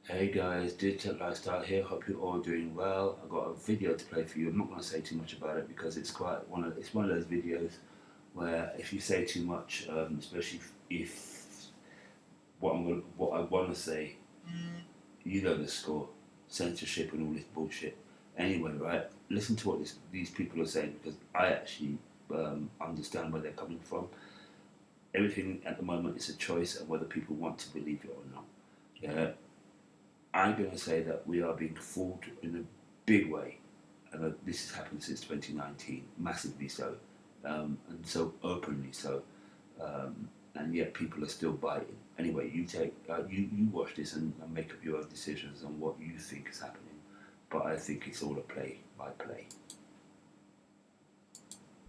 Hey guys, Digital Lifestyle here. Hope you're all doing well. I've got a video to play for you. I'm not going to say too much about it because it's one of those videos where if you say too much, especially if what I want to say, you know the score, censorship and all this bullshit. Anyway, right? Listen to what these people are saying because I actually understand where they're coming from. Everything at the moment is a choice of whether people want to believe it or not. Yeah, I'm going to say that we are being fooled in a big way, and that this has happened since 2019, massively so, and so openly so, and yet people are still biting. Anyway, you watch this and make up your own decisions on what you think is happening, but I think it's all a play by play.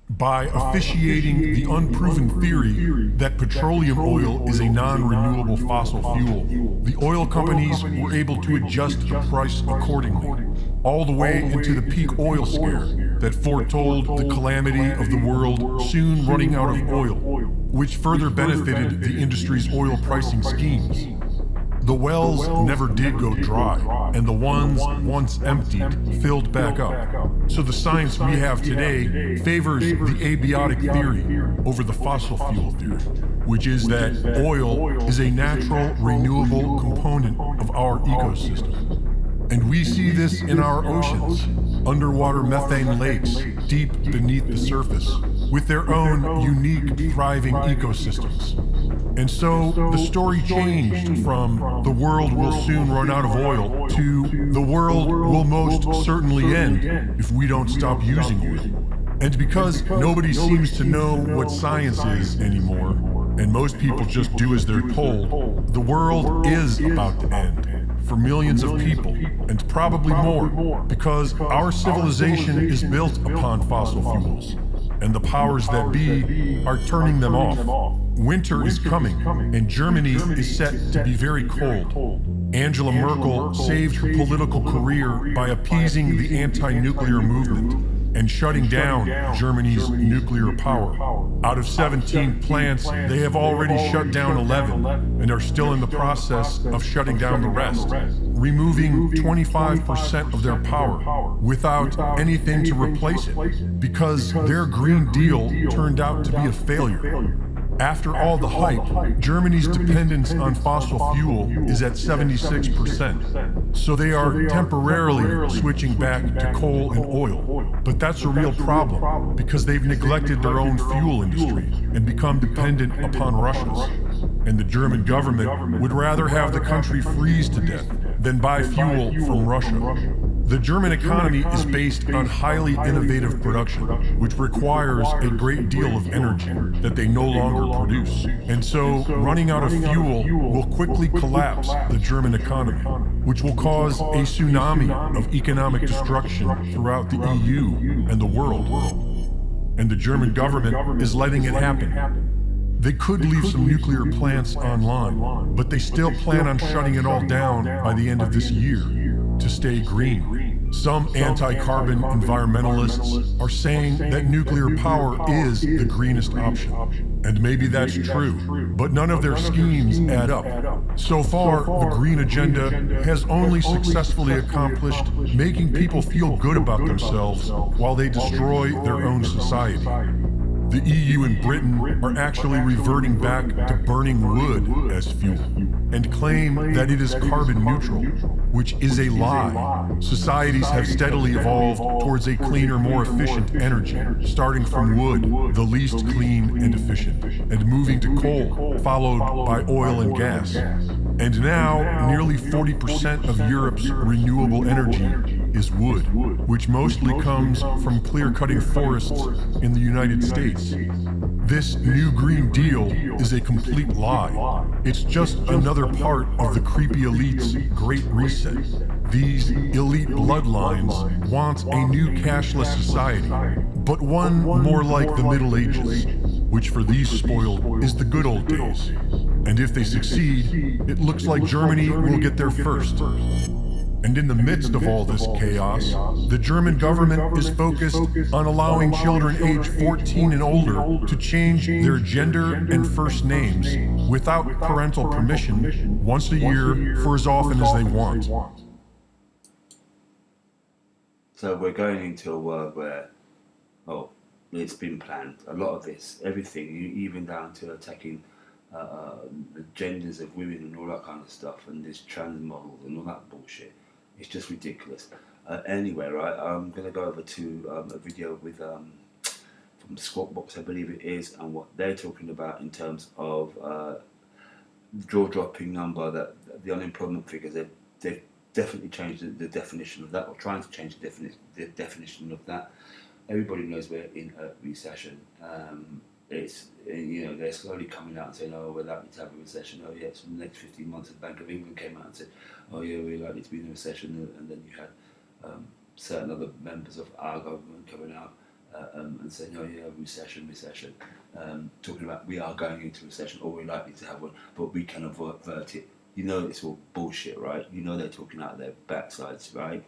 By officiating the unproven theory that petroleum oil is a non-renewable fossil fuel, the oil companies were able to adjust the price accordingly, all the way into the peak oil scare that foretold the calamity of the world soon running out of oil, which further benefited the industry's oil pricing schemes. The wells never did go dry, and the ones once emptied filled back up. So the science we have today favors the abiotic theory over the fossil fuel theory, which is that oil is a natural, renewable component of our ecosystem. And we see this in our oceans, underwater methane lakes deep beneath the surface, with their own unique, thriving ecosystems. And so the story changed from the world will soon run out of oil to the world will most certainly end if we don't stop using oil. And because nobody seems to know what science is anymore, and most people just do as they're told, the world is about to end for millions of people, and probably more, because our civilization is built upon fossil fuels, and the powers that be are turning them off. Winter is coming, and Germany is set to be very cold. Angela Merkel saved her political career by appeasing the anti-nuclear movement and shutting down Germany's nuclear power. Out of 17 plants, they have already shut down 11 and are still in the process of shutting down the rest, removing 25% of their power without anything to replace it, because their Green Deal turned out to be a failure. After all the hype, Germany's dependence on fossil fuel is at 76%, so they are temporarily switching back to coal and oil. But that's a real problem, because they've neglected their own fuel industry and become dependent upon Russia's. And the German government would rather have the country freeze to death than buy fuel from Russia. The German economy is based on highly innovative production, which requires a great deal of energy that they no longer produce. And so, running out of fuel will quickly collapse the German economy, which will cause a tsunami of economic destruction throughout the EU and the world. And the German government is letting it happen. They could leave some nuclear plants online, but they still plan on shutting it all down by the end of this year to stay green. Some anti-carbon environmentalists are saying that nuclear power is the greenest option. And maybe that's true, but none of their schemes add up. So far, the green agenda has only successfully accomplished making people feel good about themselves while they destroy their own society. The EU and Britain are actually reverting back to burning wood as fuel and claim that it is carbon neutral, which is a lie. Societies have steadily evolved towards a cleaner, more efficient energy, starting from wood, the least clean and efficient, and moving to coal, followed by oil and gas. And now, nearly 40% of Europe's renewable energy is wood, which mostly comes from clear-cutting forests in the United States. This new Green Deal is a complete lie. It's just another part of the creepy elite's Great Reset. These elite bloodlines want a new cashless society, but one more like the Middle Ages, which for these spoiled is the good old days. And if they succeed, it looks like Germany will get there first. And in the midst of all this chaos, the German government is focused on allowing children aged 14 and older to change their gender and first names without parental permission, once a year for as often as they want. So we're going into a world where, it's been planned. A lot of this, everything, even down to attacking the genders of women and all that kind of stuff, and this trans models and all that bullshit. It's just ridiculous. Anyway, right, I'm going to go over to a video with from Squawkbox, I believe it is, and what they're talking about in terms of jaw-dropping number, that the unemployment figures, they've definitely changed the definition of that, or trying to change the definition of that. Everybody knows we're in a recession. It's, they're slowly coming out and saying, oh, we're likely to have a recession. Oh, yes, in the next 15 months, the Bank of England came out and said, oh, yeah, we're likely to be in a recession. And then you had certain other members of our government coming out and saying, oh, yeah, recession, talking about we are going into recession, or we're likely to have one, but we can avert it. You know it's all bullshit, right? You know they're talking out of their backsides, right?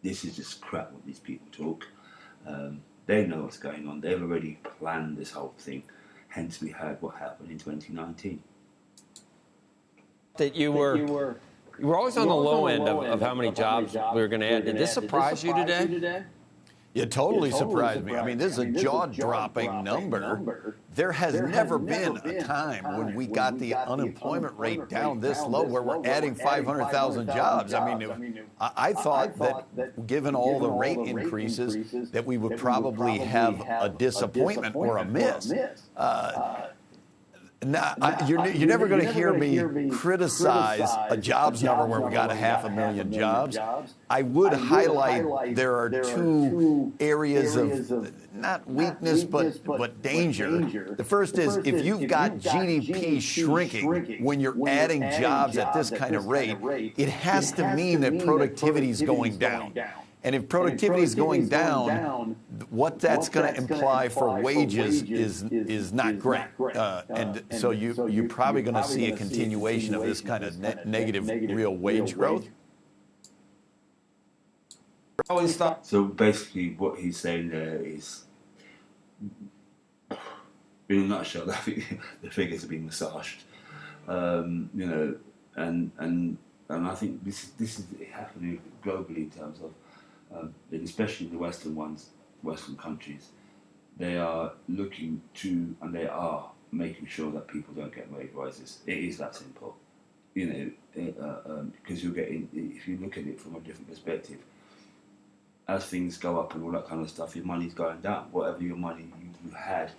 This is just crap what these people talk. They know what's going on. They've already planned this whole thing. Hence, we had what happened in 2019. That you were always on the low end of how many jobs we were going to add. Did this surprise you today? It totally surprised me. I mean, this is a jaw-dropping number. There has never been a time when we got the unemployment rate down this low where we're adding 500,000 jobs. I mean, I thought that given all the rate increases that we would probably have a disappointment or a miss. You're never going to hear me criticize a jobs number where we got 500,000 jobs. I would highlight there are two areas of not weakness but danger. The first is if you've got GDP shrinking when you're adding jobs at this kind of rate, it has to mean that productivity is going down. And if productivity is going down, what that's going to imply for wages is not great. And so you're probably going to see a continuation of this kind of negative real wage growth. So basically what he's saying there is, in a nutshell, I think the figures are being massaged. And I think this is happening globally in terms of, and especially the Western countries, they are looking to, and they are making sure that people don't get wage rises. It is that simple, because you're getting, if you look at it from a different perspective, as things go up and all that kind of stuff, your money's going down. Whatever your money you had,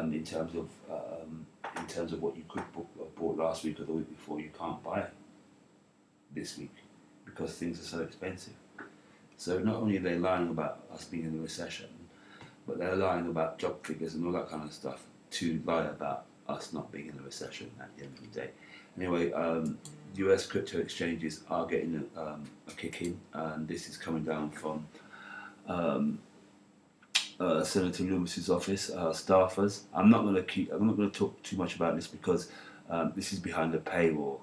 in terms of what you could have bought last week or the week before, you can't buy it this week because things are so expensive. So not only are they lying about us being in a recession, but they're lying about job figures and all that kind of stuff to lie about us not being in a recession at the end of the day. Anyway, US crypto exchanges are getting a kick in, and this is coming down from Senator Loomis's office, staffers. I'm not going to talk too much about this because this is behind a paywall.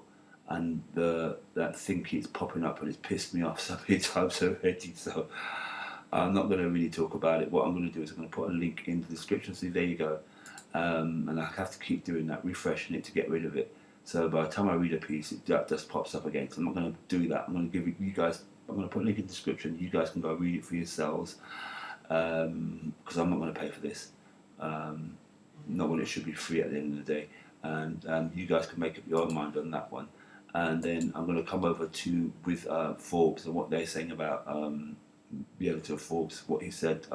And that thing keeps popping up and it's pissed me off so many times already, so I'm not going to really talk about it. What I'm going to do is I'm going to put a link in the description, so there you go. And I have to keep doing that, refreshing it to get rid of it. So by the time I read a piece, it just pops up again. So I'm not going to do that. I'm going to give you guys, I'm going to put a link in the description. You guys can go read it for yourselves, because I'm not going to pay for this. Not when it should be free at the end of the day. And you guys can make up your own mind on that one. And then I'm going to come over with Forbes and what they're saying about the editor of Forbes, what he said,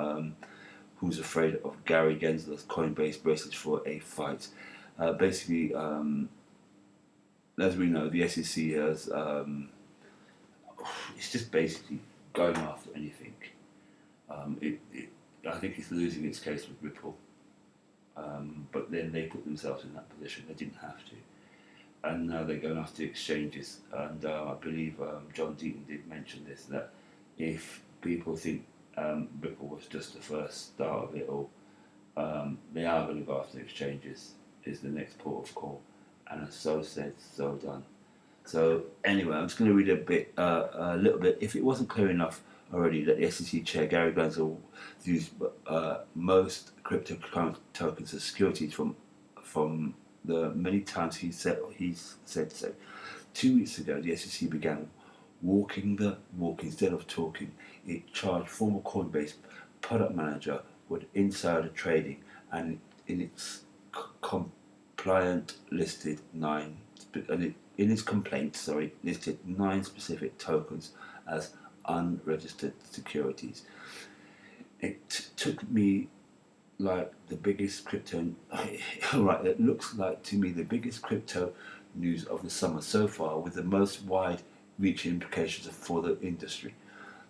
who's afraid of Gary Gensler's Coinbase bracelets for a fight. Basically, as we know, the SEC has, it's just basically going after anything. I think it's losing its case with Ripple, but then they put themselves in that position. They didn't have to. And now they're going after exchanges. And I believe John Deaton did mention this, that if people think Ripple was just the first start of it all, they are going to go after exchanges, is the next port of call. And so said, so done. So anyway, I'm just going to read a little bit. If it wasn't clear enough already that the SEC chair, Gary Gensler, views most cryptocurrency tokens as securities from the many times he's said so. 2 weeks ago, the SEC began walking the walk instead of talking. It charged former Coinbase product manager with insider trading, and in its complaint listed 9 specific tokens as unregistered securities. It took me like the biggest crypto, right, it looks like to me the biggest crypto news of the summer so far, with the most wide-reaching implications for the industry.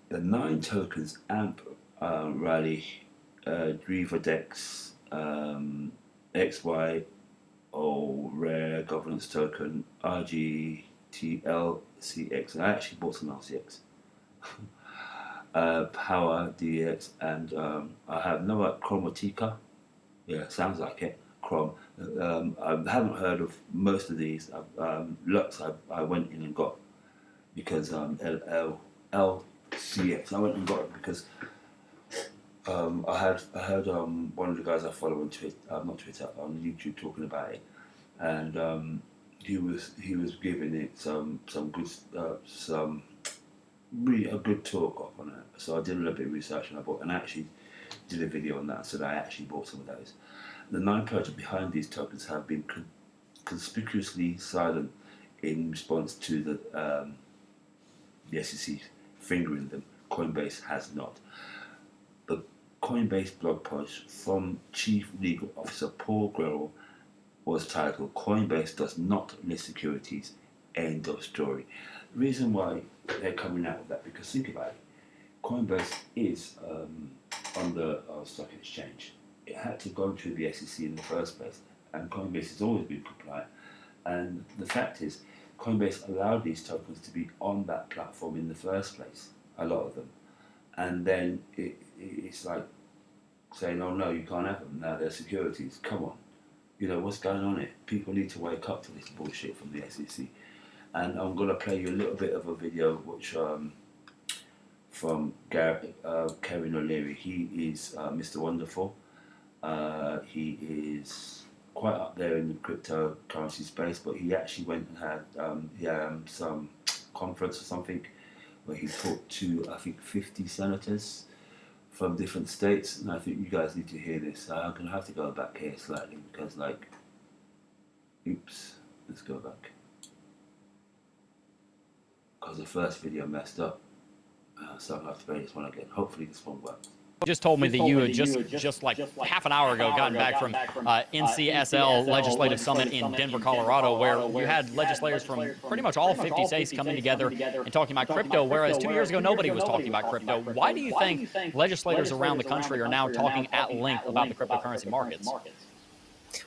The 9 tokens, AMP, Rally, Drevodex, XY, Rare Governance Token, RGTLCX, and I actually bought some LCX. Power DX, and I have no Chromatica. Yeah, sounds like it. Chrome. I haven't heard of most of these. Lux, I went in and got because LCX. I went and got it because I heard one of the guys I follow on Twitter, not Twitter, on YouTube talking about it, and he was giving it some good really a good talk up on it. So I did a little bit of research and I actually did a video on that. So I actually bought some of those. The 9 projects behind these tokens have been conspicuously silent in response to the SEC fingering them. Coinbase has not. The Coinbase blog post from Chief Legal Officer Paul Grewal was titled "Coinbase does not list securities, end of story." The reason why they're coming out with that, because think about it, Coinbase is on the stock exchange. It had to go through the SEC in the first place, and Coinbase has always been compliant. And the fact is, Coinbase allowed these tokens to be on that platform in the first place, a lot of them. And then it's like saying, oh no, you can't have them, now they're securities, come on. You know, what's going on here? People need to wake up to this bullshit from the SEC. And I'm going to play you a little bit of a video which from Kevin O'Leary. He is Mr. Wonderful. He is quite up there in the cryptocurrency space, but he actually went and had some conference or something where he talked to, I think, 50 senators from different states, and I think you guys need to hear this. I'm going to have to go back here slightly because, like, oops, let's go back. Because the first video messed up, so I'll have to play this one again. Hopefully this one works. Just told me that you had just like half an hour ago gotten back from NCSL Legislative Summit in Denver, Colorado, where you had legislators from pretty much all 50 states coming together and talking about crypto, whereas 2 years ago nobody was talking about crypto. Why do you think legislators around the country are now talking at length about the cryptocurrency markets?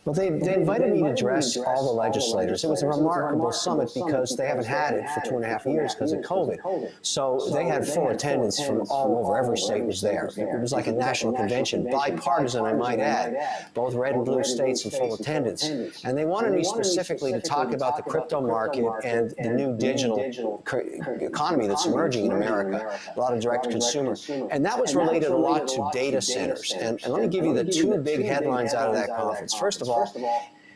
Well, they invited me to address all the legislators. It was a remarkable summit because they haven't had it for 2.5 years because of COVID. So they had full attendance from all over. Every state was there. It was like a national convention, bipartisan, I might add, both red and blue states in full attendance. And they wanted me specifically to talk about the crypto market and the new digital economy that's emerging in America, a lot of direct consumer. And that was related a lot to data centers. And let me give you the 2 big headlines out of that conference. First of all,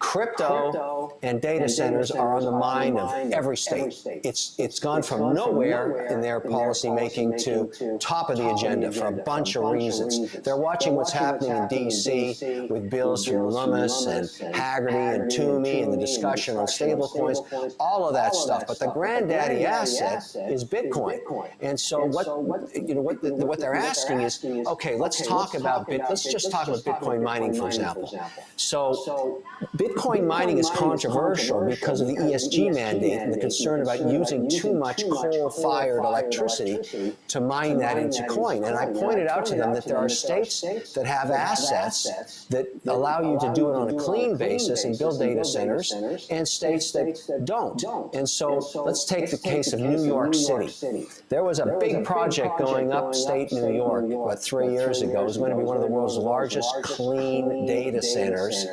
crypto and data centers are on the mind of every state. It's gone from nowhere in their policy making to top of the agenda for a bunch of reasons. They're watching what's happening in D.C. with bills from Lumens and Haggerty and Toomey and the discussion on stablecoins, all of that stuff. But the granddaddy asset is Bitcoin. And so what they're asking is, okay, let's just talk about Bitcoin mining, for example. So Bitcoin mining is controversial because of the ESG mandate and the concern about using too much coal-fired electricity to mine that into coin. And I pointed out to them that there are states that have assets that allow you to do it on a clean basis and build data centers, and states that don't. And so let's take the case of New York City. There was a big project going upstate New York, 3 years ago. It was going to be one of the world's largest clean data centers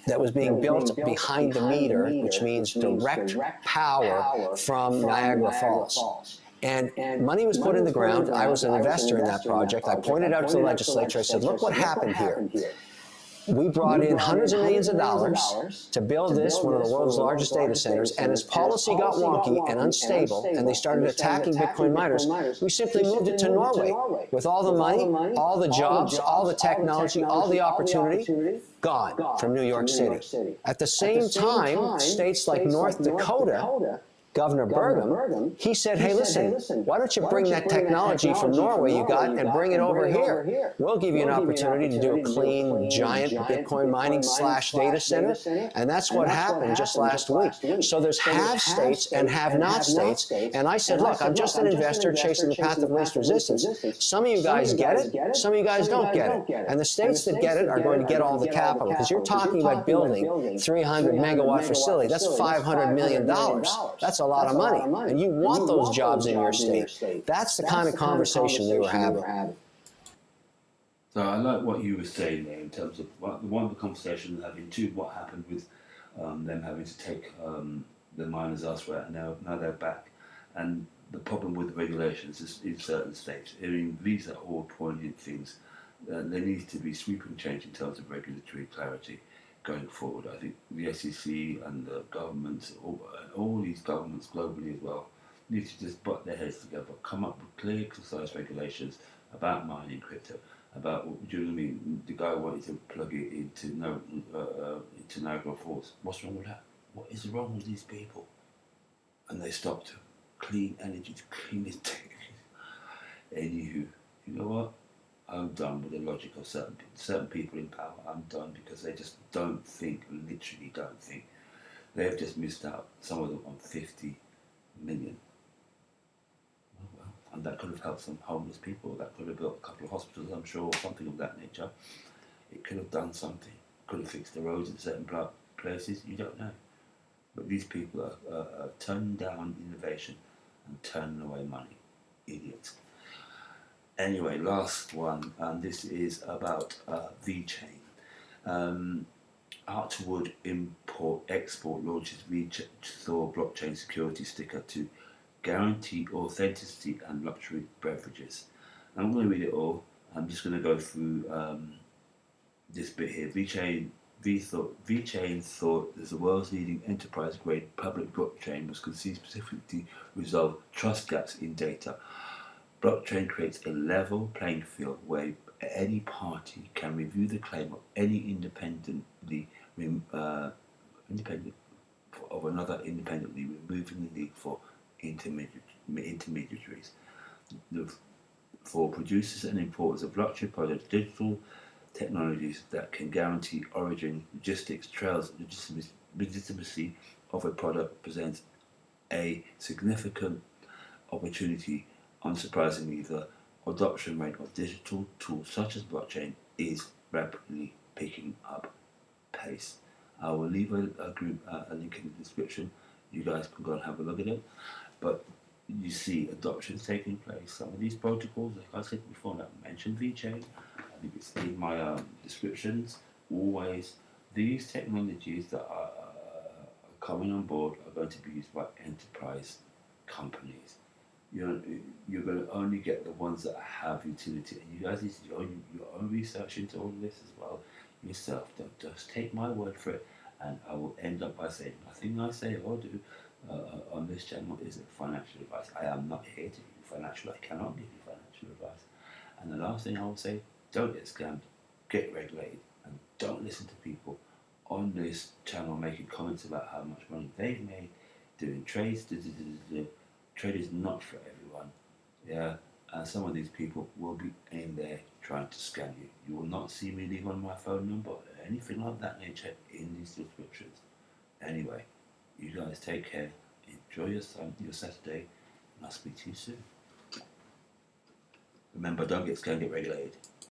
that was being built behind the meter, which means direct power from Niagara Falls. And money was put in the ground. I was an investor in that project. I pointed out to the legislature, I said, look what happened here. We brought in hundreds of millions of dollars to build this, one of the world's largest data centers, and as policy got wonky and unstable, and they started attacking Bitcoin miners, we simply moved it to Norway. With all the money, all the jobs, all the technology, all the opportunity, gone from New York City. At the same time, states like North Dakota, Governor Burgum, he said, hey, listen, why don't you bring that technology from Norway you got and bring it over here? We'll give you an opportunity to do a clean, giant Bitcoin mining / data center. And that's what happened just last week. So there's have states and have not states. And I said, look, I'm just an investor chasing the path of least resistance. Some of you guys get it, some of you guys don't get it. And the states that get it are going to get all the capital, because you're talking about building 300 megawatt facility. That's $500 million. That's a lot of money, and you want those jobs in your state. That's the kind of conversation we were having. So I like what you were saying there in terms of one of the conversations having, two, what happened with them having to take the miners elsewhere, and now they're back. And the problem with the regulations is in certain states. I mean, these are all poignant things. There needs to be sweeping change in terms of regulatory clarity going forward. I think the SEC and the governments, all these governments globally as well, need to just butt their heads together, come up with clear, concise regulations about mining crypto, about what do you know what I mean? The guy wanted to plug it into Niagara Falls. What's wrong with that? What is wrong with these people? And they stopped clean energy to clean it. Anywho, you know what? I'm done with the logic of certain people in power. I'm done, because they just don't think, literally don't think. They've just missed out, some of them, on 50 million. Oh, well, and that could have helped some homeless people. That could have built a couple of hospitals, I'm sure, or something of that nature. It could have done something. Could have fixed the roads in certain places. You don't know. But these people are turning down innovation and turning away money. Idiots. Anyway, last one, and this is about Vechain. Artwood Import-Export launches Thor blockchain security sticker to guarantee authenticity and luxury beverages. I'm going to read it all. I'm just going to go through this bit here. Vechain thought as the world's leading enterprise-grade public blockchain was conceived specifically to resolve trust gaps in data. Blockchain creates a level playing field where any party can review the claim of any independent of another independently, removing the need for intermediaries. For producers and importers of luxury products, digital technologies that can guarantee origin, logistics, trails, legitimacy of a product presents a significant opportunity. Unsurprisingly, the adoption rate of digital tools such as blockchain is rapidly picking up pace. I will leave a link in the description. You guys can go and have a look at it. But you see adoption taking place. Some of these protocols, like I said before, I mentioned Vechain. I think it's in my descriptions. Always, these technologies that are coming on board are going to be used by enterprise companies. You're going to only get the ones that have utility, and you guys need to do your own research into all of this as well yourself. Don't just take my word for it. And I will end up by saying nothing I say or do on this channel is financial advice. I am not here to give you financial. I cannot give you financial advice. And the last thing I will say: don't get scammed, get regulated, and don't listen to people on this channel making comments about how much money they've made doing trades. Trade is not for everyone, yeah, and some of these people will be in there trying to scam you. You will not see me leave on my phone number or anything like that nature in these descriptions. Anyway, you guys take care, enjoy your Saturday, and I'll speak to you soon. Remember, don't get scammed, get regulated.